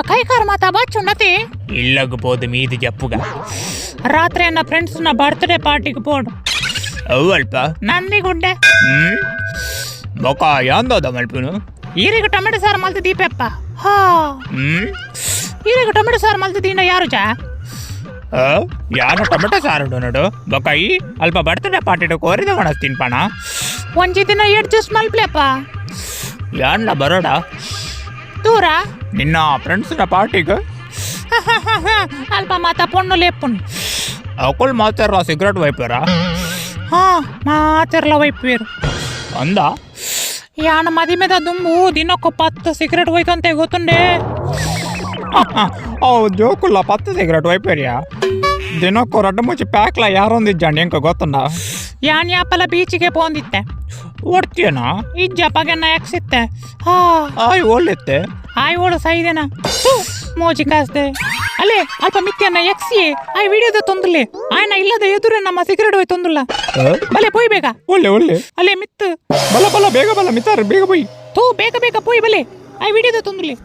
కైకారు మాత బాచున్నతి ఇళ్ళకు పోదు మీది చెప్పుగా. రాత్రి అన్న ఫ్రెండ్స్ నా బర్త్డే పార్టీకి పోడు అవ్వల్ప ನಂದಿಗುಡ್ಡೆ ಬೊಕ ಯಾಂದೋದ ಮಲ್ಪುನು ಈರಿಗೆ ಟೊಮೆಟೊ ಸಾರು ಮಲ್ತಿ ದೀಪೆಪ್ಪ ಹಾ ಈರಿಗೆ ಟೊಮೆಟೊ ಸಾರು ಮಲ್ತಿ ದೀನ ಯಾರು ಜಾ ಯಾರು ಟೊಮೆಟೊ ಸಾರು ನೋಡು ಬೊಕ ಈ ಅಲ್ಪ ಬರ್ತಡೇ ಪಾರ್ಟಿ ಕೋರಿದ ಒಣಸ್ತೀನಿ ಪಣ ಒಂಜಿ ದಿನ ಅಡ್ಜಸ್ಟ್ ಮಲ್ಪ್ಲೆಪ್ಪ ಯಾನ್ಲ ಬರೋಡ ದೂರ ನಿನ್ನ ಫ್ರೆಂಡ್ಸ್ನ ಪಾರ್ಟಿಗೆ ಅಲ್ಪ ಮಾತ ಪೊಣ್ಣು ಲೇಪುನ್ ಅಕುಲ್ ಮಾತಾರ ಸಿಗರೇಟ್ ವೈಪರ ಹಾ ಮಾತಿರ್ಲ ವೈಪೇರು ಅಂದ ಯಾನ ಮದಿ మీద దుమ్ము ದಿನಕ್ಕೂ 10 ಸಿಗರೇಟ್ ಹೋಯ್ತಂತೆ ಗೊತ್ತುಂಡೆ జోకుల్ల 10 సిగరెట్ వైపేరియా ದಿನಕ್ಕೂ 2-3 ಪ್ಯಾಕ್ಲ ಯಾರೊಂದಿಜ್ಜಂడి ಇಂಕ ಗೊತ್ತುಂಡ ಯಾನ್ ಯಾಪಲ ಬೀಚಿಗೆ ಪೋಂದಿತ್ತೆ ಓಡ್ತೀಯನಾ ಇಜ್ಜಪ್ಪಗೆನ್ನ ಯಾಕ್ಸಿತ್ತೆ ಆಯ್ ಒಳ್ಳೆತ್ತೆ ಆಯ್ ಓಡು ಸೈದೆನಾ ಮೋಜಿ ಕಾಸ್ದೆ ಅಲ್ಲೇ ಅಲ್ಪ ಮಿತ್ಯನ್ನ ಎಕ್ಸಿಯೇ ಆಯ್ ವಿಡಿಯೋದ ತೊಂದಲೆ ಆಯ್ನ ಇಲ್ಲದ ಎದುರೇ ನಮ್ಮ ಸಿಗರೇಟ್ ಹೋಯ್ ತೊಂದುಲ್ಲ ಬಲೆ ಪೋಯ್ ಬೇಗ ಒಳ್ಳೆ ಒಳ್ಳೆ ಅಲ್ಲೇ ಮಿತ್ತು ಬಲ ಬಲ ಬೇಗ ಬಲ ಮಿತ್ತಾರ ಬೇಗ ಪೋಯ್ ತೂ ಬೇಗ ಬೇಗ ಪೋಯ್ ಬಲೆ ಆಯ್ ವಿಡಿಯೋದ ತೊಂದಲೆ